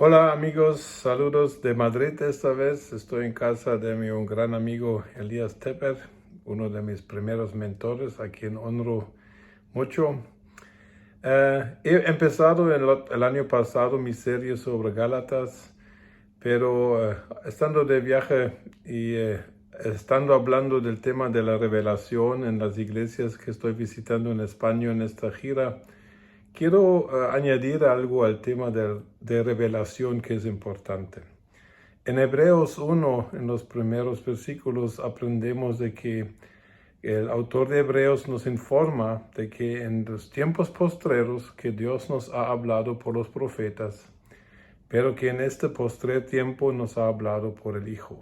Hola amigos, saludos de Madrid esta vez. Estoy en casa de un gran amigo Elías Tepper, uno de mis primeros mentores, a quien honro mucho. He empezado el año pasado mi serie sobre Gálatas, pero estando de viaje y estando hablando del tema de la revelación en las iglesias que estoy visitando en España en esta gira, quiero añadir algo al tema de revelación que es importante. En Hebreos 1, en los primeros versículos, aprendemos de que el autor de Hebreos nos informa de que en los tiempos postreros que Dios nos ha hablado por los profetas, pero que en este postrer tiempo nos ha hablado por el Hijo.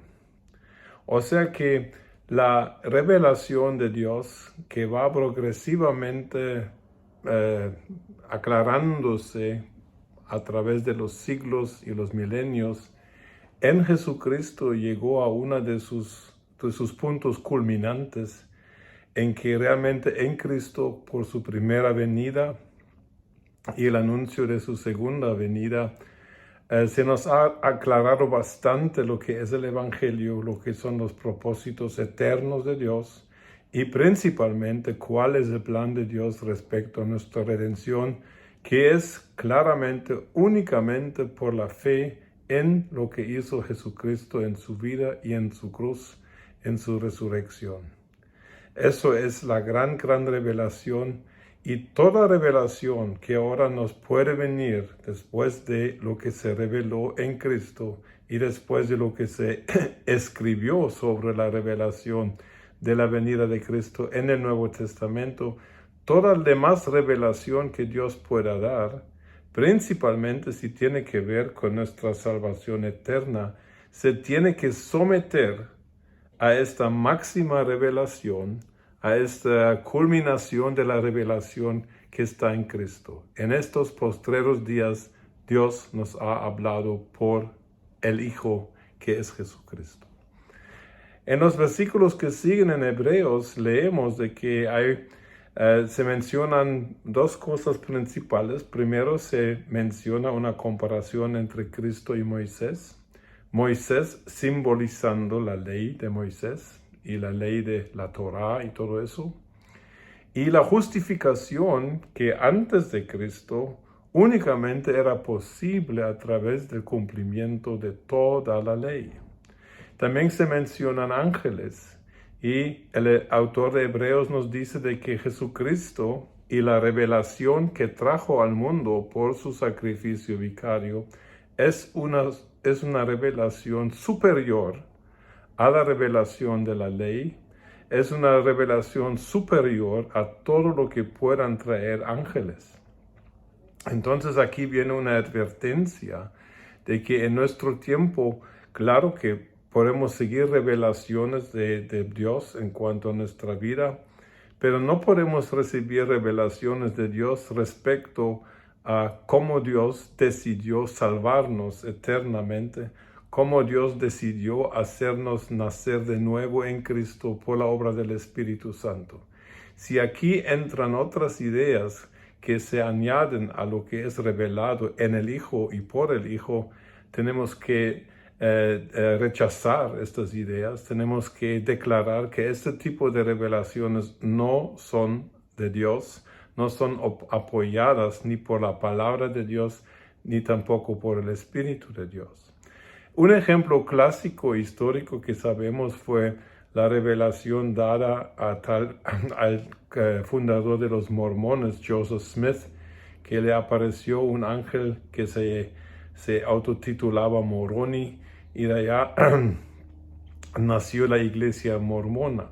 O sea que la revelación de Dios que va progresivamente aclarándose a través de los siglos y los milenios, en Jesucristo llegó a uno de sus puntos culminantes, en que realmente en Cristo, por su primera venida y el anuncio de su segunda venida, se nos ha aclarado bastante lo que es el Evangelio, lo que son los propósitos eternos de Dios y principalmente cuál es el plan de Dios respecto a nuestra redención, que es claramente, únicamente por la fe en lo que hizo Jesucristo en su vida y en su cruz, en su resurrección. Eso es la gran revelación, y toda revelación que ahora nos puede venir después de lo que se reveló en Cristo y después de lo que se escribió sobre la revelación de la venida de Cristo en el Nuevo Testamento, toda la demás revelación que Dios pueda dar, principalmente si tiene que ver con nuestra salvación eterna, se tiene que someter a esta máxima revelación, a esta culminación de la revelación que está en Cristo. En estos postreros días, Dios nos ha hablado por el Hijo, que es Jesucristo. En los versículos que siguen en Hebreos, leemos de que se mencionan dos cosas principales. Primero, se menciona una comparación entre Cristo y Moisés. Moisés simbolizando la ley de Moisés y la ley de la Torá y todo eso. Y la justificación que antes de Cristo únicamente era posible a través del cumplimiento de toda la ley. También se mencionan ángeles, y el autor de Hebreos nos dice de que Jesucristo y la revelación que trajo al mundo por su sacrificio vicario es una revelación superior a la revelación de la ley, es una revelación superior a todo lo que puedan traer ángeles. Entonces aquí viene una advertencia de que en nuestro tiempo, claro que podemos seguir revelaciones de Dios en cuanto a nuestra vida, pero no podemos recibir revelaciones de Dios respecto a cómo Dios decidió salvarnos eternamente, cómo Dios decidió hacernos nacer de nuevo en Cristo por la obra del Espíritu Santo. Si aquí entran otras ideas que se añaden a lo que es revelado en el Hijo y por el Hijo, tenemos que rechazar estas ideas. Tenemos que declarar que este tipo de revelaciones no son de Dios, no son apoyadas ni por la palabra de Dios, ni tampoco por el Espíritu de Dios. Un ejemplo clásico histórico que sabemos fue la revelación dada al fundador de los mormones, Joseph Smith, que le apareció un ángel que se autotitulaba Moroni, y de allá nació la iglesia mormona.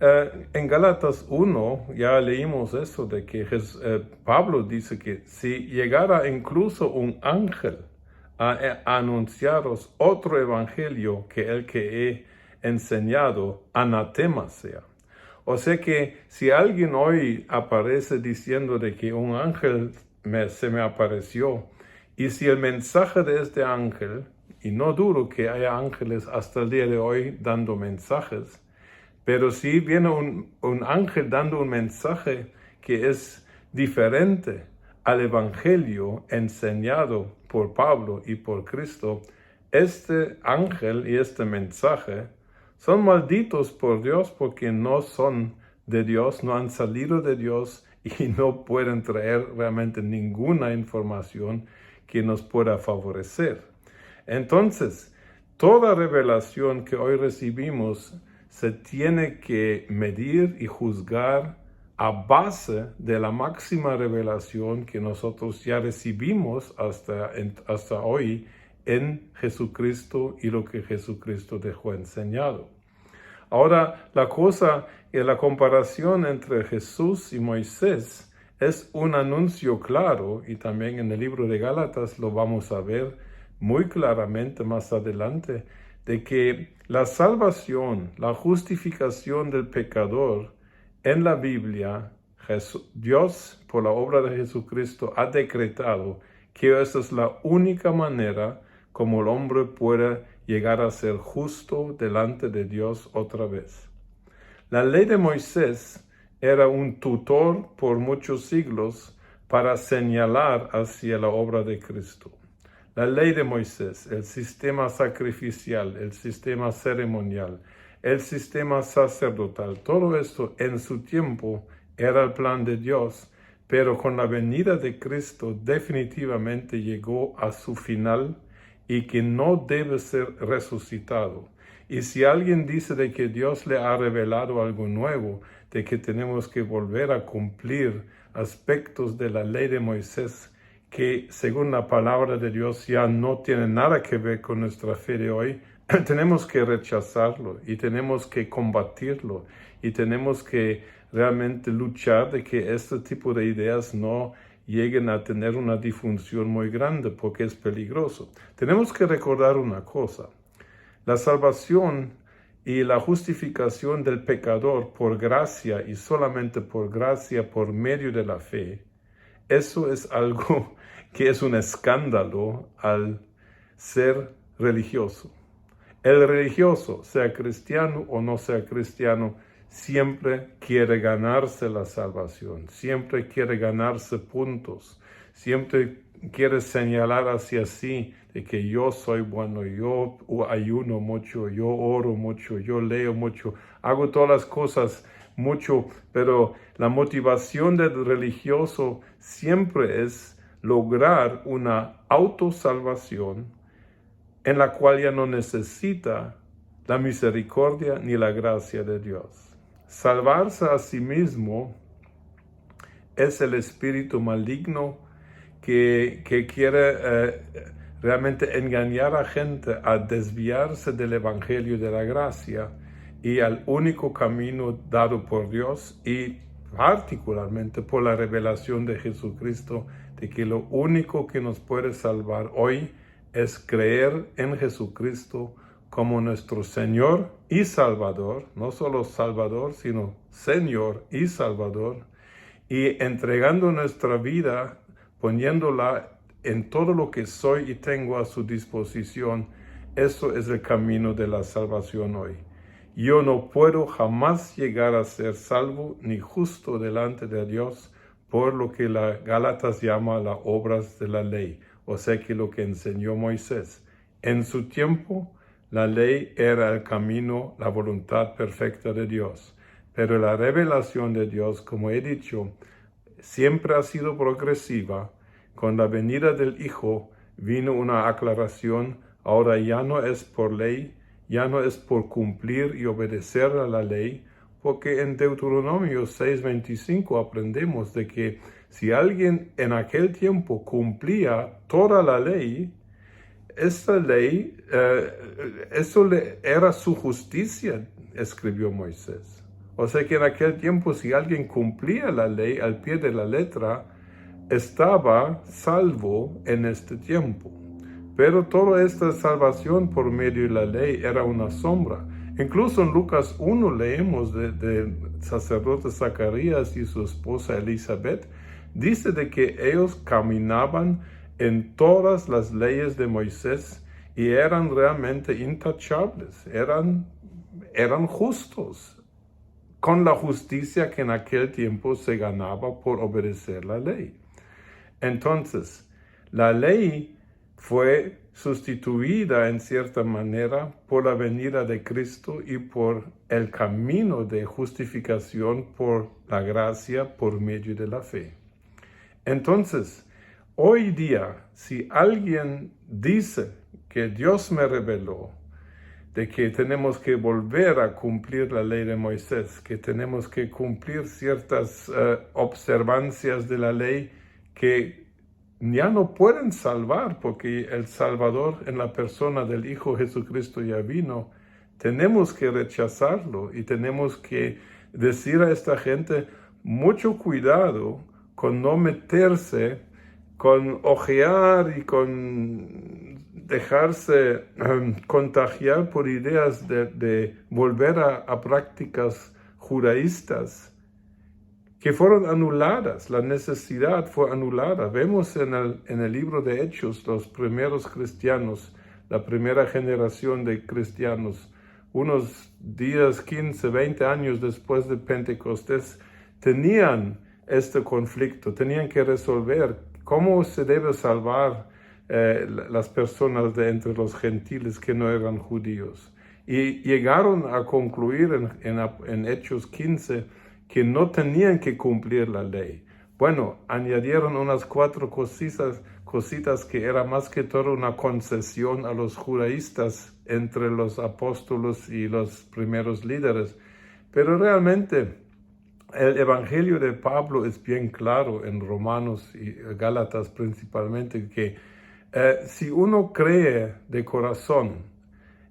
En Gálatas 1 ya leímos eso, de que Pablo dice que si llegara incluso un ángel a anunciaros otro evangelio que el que he enseñado, anatema sea. O sea que si alguien hoy aparece diciendo de que un ángel se me apareció, y si el mensaje de este ángel, y no dudo que haya ángeles hasta el día de hoy dando mensajes, pero si viene un ángel dando un mensaje que es diferente al Evangelio enseñado por Pablo y por Cristo, este ángel y este mensaje son malditos por Dios porque no son de Dios, no han salido de Dios y no pueden traer realmente ninguna información que nos pueda favorecer. Entonces, toda revelación que hoy recibimos se tiene que medir y juzgar a base de la máxima revelación que nosotros ya recibimos hasta hoy en Jesucristo y lo que Jesucristo dejó enseñado. Ahora, la comparación entre Jesús y Moisés es un anuncio claro, y también en el libro de Gálatas lo vamos a ver muy claramente más adelante, de que la salvación, la justificación del pecador en la Biblia, Dios, por la obra de Jesucristo, ha decretado que esa es la única manera como el hombre puede llegar a ser justo delante de Dios otra vez. La ley de Moisés era un tutor por muchos siglos para señalar hacia la obra de Cristo. La ley de Moisés, el sistema sacrificial, el sistema ceremonial, el sistema sacerdotal, todo esto en su tiempo era el plan de Dios, pero con la venida de Cristo definitivamente llegó a su final y que no debe ser resucitado. Y si alguien dice de que Dios le ha revelado algo nuevo, de que tenemos que volver a cumplir aspectos de la ley de Moisés, que según la palabra de Dios ya no tiene nada que ver con nuestra fe de hoy, tenemos que rechazarlo y tenemos que combatirlo y tenemos que realmente luchar de que este tipo de ideas no lleguen a tener una difusión muy grande porque es peligroso. Tenemos que recordar una cosa: la salvación y la justificación del pecador por gracia y solamente por gracia por medio de la fe, eso es algo que es un escándalo al ser religioso. El religioso, sea cristiano o no sea cristiano, siempre quiere ganarse la salvación, siempre quiere ganarse puntos, siempre quiere señalar hacia sí de que yo soy bueno, yo ayuno mucho, yo oro mucho, yo leo mucho, hago todas las cosas mucho, pero la motivación del religioso siempre es lograr una autosalvación en la cual ya no necesita la misericordia ni la gracia de Dios. Salvarse a sí mismo es el espíritu maligno que quiere realmente engañar a gente a desviarse del evangelio de la gracia y al único camino dado por Dios y particularmente por la revelación de Jesucristo, de que lo único que nos puede salvar hoy es creer en Jesucristo como nuestro Señor y Salvador, no solo Salvador, sino Señor y Salvador, y entregando nuestra vida, poniéndola en todo lo que soy y tengo a su disposición. Eso es el camino de la salvación hoy. Yo no puedo jamás llegar a ser salvo ni justo delante de Dios por lo que la Gálatas llama las obras de la ley, o sea que lo que enseñó Moisés. En su tiempo, la ley era el camino, la voluntad perfecta de Dios. Pero la revelación de Dios, como he dicho, siempre ha sido progresiva. Con la venida del Hijo vino una aclaración. Ahora ya no es por ley, ya no es por cumplir y obedecer a la ley, porque en Deuteronomio 6:25 aprendemos de que si alguien en aquel tiempo cumplía toda la ley, esta ley, eso era su justicia, escribió Moisés. O sea que en aquel tiempo si alguien cumplía la ley al pie de la letra, estaba salvo en este tiempo. Pero toda esta salvación por medio de la ley era una sombra. Incluso en Lucas 1 leemos del sacerdote Zacarías y su esposa Elizabeth. Dice de que ellos caminaban en todas las leyes de Moisés y eran realmente intachables, eran justos, con la justicia que en aquel tiempo se ganaba por obedecer la ley. Entonces, la ley fue sustituida en cierta manera por la venida de Cristo y por el camino de justificación por la gracia por medio de la fe. Entonces, hoy día, si alguien dice que Dios me reveló, de que tenemos que volver a cumplir la ley de Moisés, que tenemos que cumplir ciertas observancias de la ley que ya no pueden salvar, porque el Salvador en la persona del Hijo Jesucristo ya vino. Tenemos que rechazarlo y tenemos que decir a esta gente, mucho cuidado con no meterse, con ojear y con dejarse contagiar por ideas de volver a prácticas judaístas que fueron anuladas. La necesidad fue anulada. Vemos en el libro de Hechos, los primeros cristianos, la primera generación de cristianos, unos días, 15, 20 años después de Pentecostés, tenían este conflicto, tenían que resolver cómo se debe salvar las personas de entre los gentiles que no eran judíos. Y llegaron a concluir en Hechos 15 que no tenían que cumplir la ley. Bueno, añadieron unas 4 cositas que era más que todo una concesión a los judaístas entre los apóstoles y los primeros líderes. Pero realmente el evangelio de Pablo es bien claro en Romanos y Gálatas principalmente, que si uno cree de corazón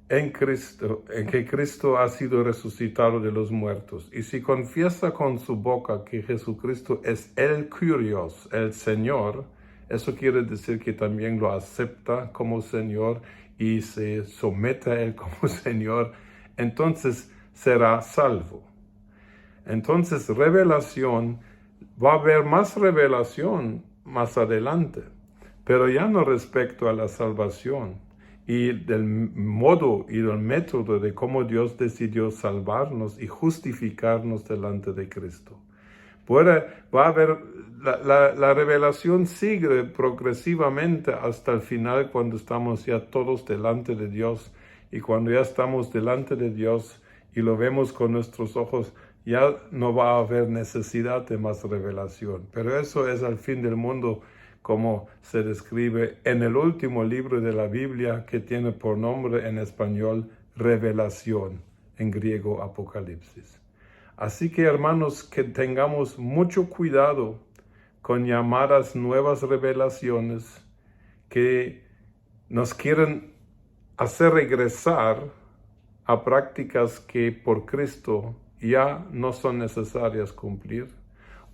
en Cristo, en que Cristo ha sido resucitado de los muertos, y si confiesa con su boca que Jesucristo es el Kyrios, el Señor, eso quiere decir que también lo acepta como Señor y se somete a Él como Señor, entonces será salvo. Entonces, revelación, va a haber más revelación más adelante, pero ya no respecto a la salvación y del modo y del método de cómo Dios decidió salvarnos y justificarnos delante de Cristo. Va a haber, la revelación sigue progresivamente hasta el final, cuando estamos ya todos delante de Dios, y cuando ya estamos delante de Dios y lo vemos con nuestros ojos, ya no va a haber necesidad de más revelación. Pero eso es al fin del mundo, como se describe en el último libro de la Biblia, que tiene por nombre en español Revelación, en griego Apocalipsis. Así que, hermanos, que tengamos mucho cuidado con llamadas nuevas revelaciones que nos quieren hacer regresar a prácticas que por Cristo ya no son necesarias cumplir,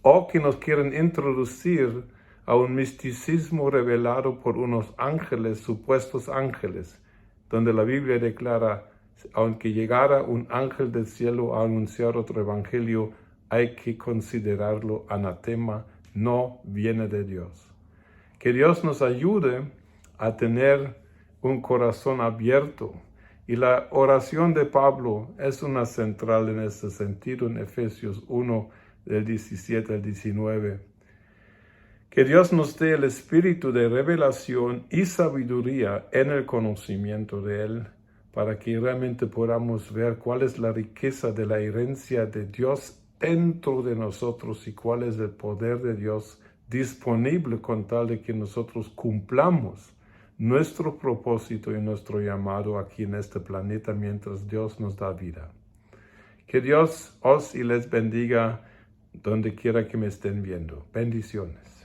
o que nos quieren introducir a un misticismo revelado por unos ángeles, supuestos ángeles, donde la Biblia declara, aunque llegara un ángel del cielo a anunciar otro evangelio, hay que considerarlo anatema, no viene de Dios. Que Dios nos ayude a tener un corazón abierto. Y la oración de Pablo es una central en este sentido en Efesios 1, del 17 al 19. Que Dios nos dé el espíritu de revelación y sabiduría en el conocimiento de Él, para que realmente podamos ver cuál es la riqueza de la herencia de Dios dentro de nosotros y cuál es el poder de Dios disponible con tal de que nosotros cumplamos nuestro propósito y nuestro llamado aquí en este planeta mientras Dios nos da vida. Que Dios os y les bendiga donde quiera que me estén viendo. Bendiciones.